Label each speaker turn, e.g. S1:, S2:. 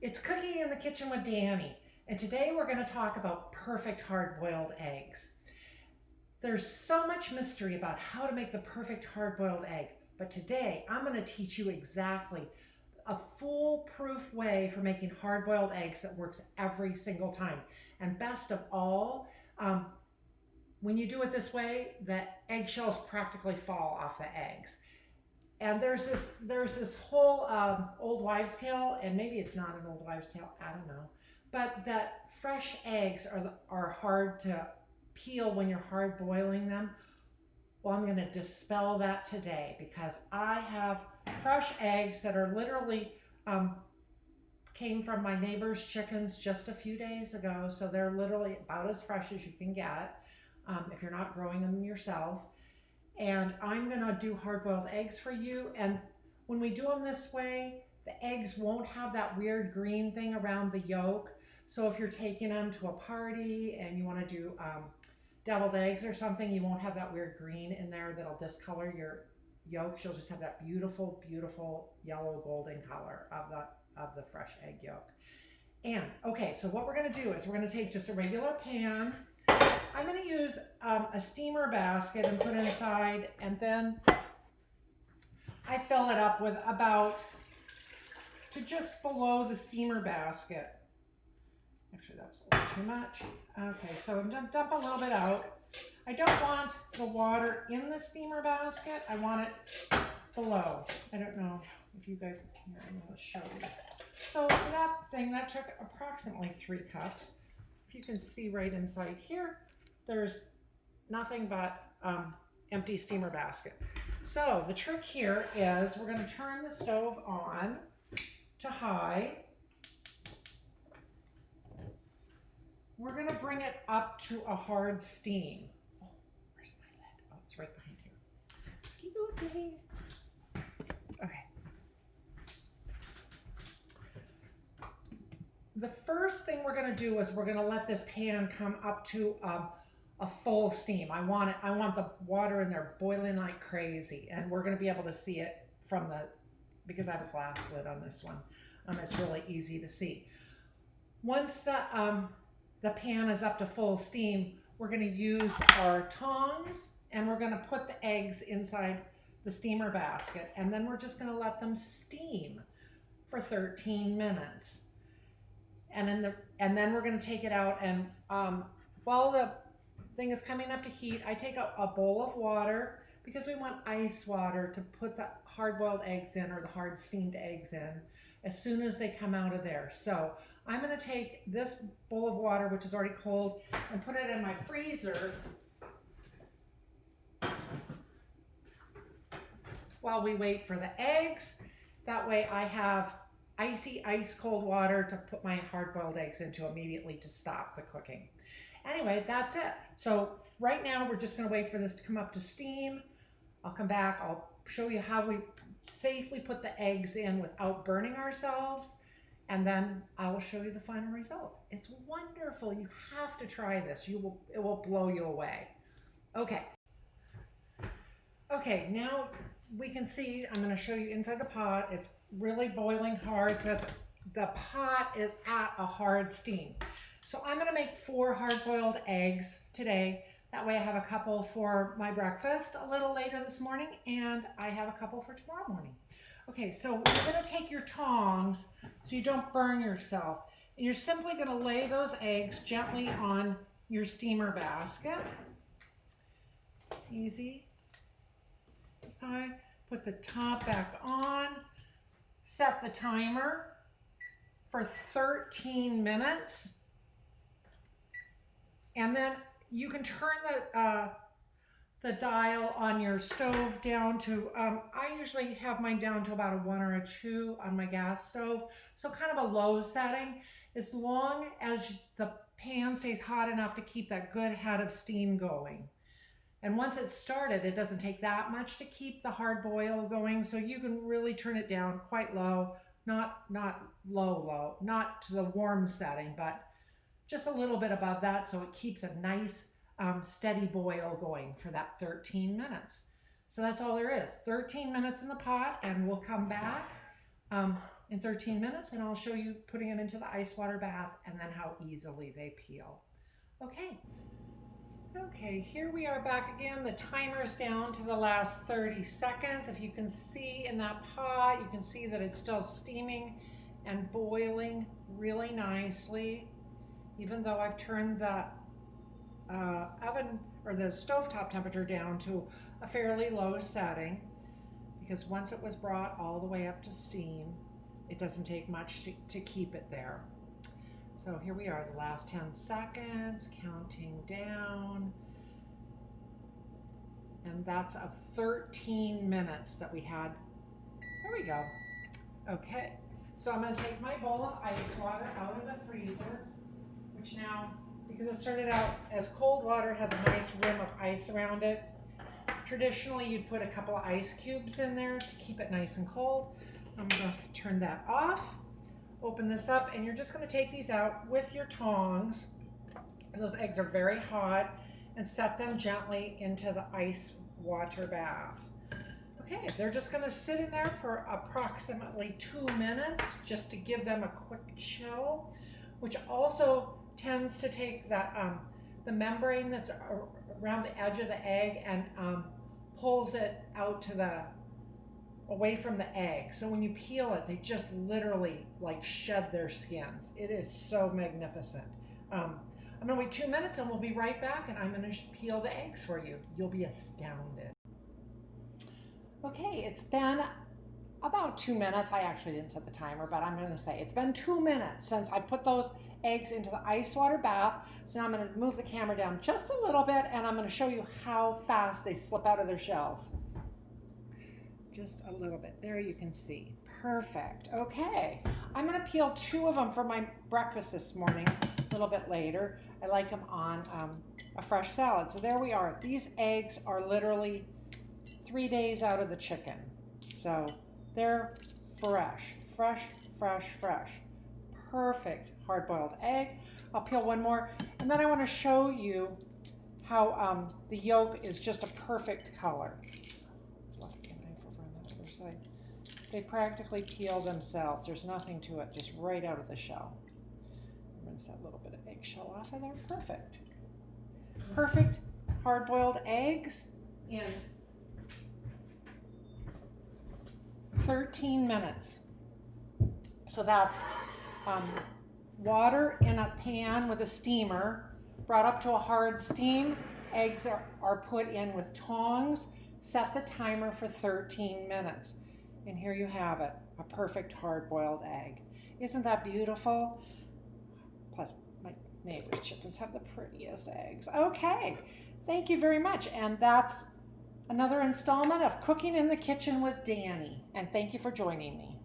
S1: It's Cooking in the Kitchen with Dani, and today we're going to talk about perfect hard-boiled eggs. There's so much mystery about how to make the perfect hard-boiled egg, but today I'm going to teach you exactly a foolproof way for making hard-boiled eggs that works every single time. And best of all, when you do it this way, the eggshells practically fall off the eggs. And there's this whole old wives' tale, and maybe it's not an old wives' tale, I don't know, but that fresh eggs are hard to peel when you're hard boiling them. Well, I'm going to dispel that today because I have fresh eggs that are literally came from my neighbor's chickens just a few days ago, so they're literally about as fresh as you can get if you're not growing them yourself. And I'm gonna do hard-boiled eggs for you. And when we do them this way, the eggs won't have that weird green thing around the yolk. So if you're taking them to a party and you wanna do deviled eggs or something, you won't have that weird green in there that'll discolor your yolks. You'll just have that beautiful, beautiful yellow golden color of the fresh egg yolk. And okay, so what we're gonna do is we're gonna take just a regular pan. I'm going to use a steamer basket and put inside, and then I fill it up with about to just below the steamer basket. Actually, that's a little too much. Okay, so I'm going to dump a little bit out. I don't want the water in the steamer basket. I want it below. I don't know if you guys can hear. I'm going to show you. So for that thing, that took approximately 3 cups. If you can see right inside here, there's nothing but empty steamer basket. So the trick here is we're going to turn the stove on to high. We're going to bring it up to a hard steam. Oh, where's my lid? Oh, it's right behind here. Excuse me. Okay. The first thing we're going to do is we're going to let this pan come up to a full steam. I want the water in there boiling like crazy, and we're going to be able to see it from because I have a glass lid on this one. It's really easy to see. Once the pan is up to full steam, we're going to use our tongs and we're going to put the eggs inside the steamer basket, and then we're just going to let them steam for 13 minutes. And then we're going to take it out, and while the thing is coming up to heat, I take a bowl of water because we want ice water to put the hard-boiled eggs in, or the hard steamed eggs in, as soon as they come out of there. So I'm going to take this bowl of water, which is already cold, and put it in my freezer while we wait for the eggs. That way I have icy, ice cold water to put my hard-boiled eggs into immediately to stop the cooking. Anyway, that's it. So right now we're just going to wait for this to come up to steam. I'll come back. I'll show you how we safely put the eggs in without burning ourselves, and then I will show you the final result. It's wonderful. You have to try this. It will blow you away. Okay. Okay, now we can see, I'm going to show you inside the pot. It's really boiling hard, so the pot is at a hard steam. So I'm going to make 4 hard-boiled eggs today. That way I have a couple for my breakfast a little later this morning, and I have a couple for tomorrow morning. Okay, so you're going to take your tongs so you don't burn yourself, and you're simply going to lay those eggs gently on your steamer basket. Easy. Okay. Put the top back on. Set the timer for 13 minutes. And then you can turn the dial on your stove down to, I usually have mine down to about a 1 or a 2 on my gas stove. So kind of a low setting, as long as the pan stays hot enough to keep that good head of steam going. And once it's started, it doesn't take that much to keep the hard boil going. So you can really turn it down quite low, not low, not to the warm setting, but just a little bit above that, so it keeps a nice steady boil going for that 13 minutes. So that's all there is. 13 minutes in the pot, and we'll come back in 13 minutes, and I'll show you putting them into the ice water bath and then how easily they peel. Okay, here we are back again. The timer's down to the last 30 seconds. If you can see in that pot, you can see that it's still steaming and boiling really nicely, even though I've turned the oven or the stovetop temperature down to a fairly low setting, because once it was brought all the way up to steam, it doesn't take much to keep it there. So here we are, the last 10 seconds, counting down. And that's of 13 minutes that we had. There we go. Okay, so I'm gonna take my bowl of ice water out of the freezer, which now, because it started out as cold water, has a nice rim of ice around it. Traditionally, you'd put a couple of ice cubes in there to keep it nice and cold. I'm gonna turn that off. Open this up, and you're just going to take these out with your tongs. Those eggs are very hot, and set them gently into the ice water bath. Okay, they're just going to sit in there for approximately 2 minutes just to give them a quick chill, which also tends to take that the membrane that's around the edge of the egg and pulls it out to away from the egg. So when you peel it, they just literally like shed their skins. It is so magnificent. I'm gonna wait 2 minutes and we'll be right back, and I'm gonna peel the eggs for you. You'll be astounded. Okay, it's been about 2 minutes. I actually didn't set the timer, but I'm gonna say it's been 2 minutes since I put those eggs into the ice water bath. So now I'm gonna move the camera down just a little bit, and I'm gonna show you how fast they slip out of their shells. Just a little bit. There you can see. Perfect. Okay. I'm going to peel 2 of them for my breakfast this morning, a little bit later. I like them on a fresh salad. So there we are. These eggs are literally 3 days out of the chicken. So they're fresh, fresh, fresh, fresh. Perfect hard-boiled egg. I'll peel one more. And then I want to show you how the yolk is just a perfect color. They practically peel themselves. There's nothing to it, just right out of the shell. Rinse that little bit of eggshell off of there. Perfect. Perfect hard-boiled eggs in 13 minutes. So that's water in a pan with a steamer, brought up to a hard steam. Eggs are put in with tongs. Set the timer for 13 minutes. And here you have it, a perfect hard-boiled egg. Isn't that beautiful? Plus, my neighbor's chickens have the prettiest eggs. Okay, thank you very much. And that's another installment of Cooking in the Kitchen with Dani. And thank you for joining me.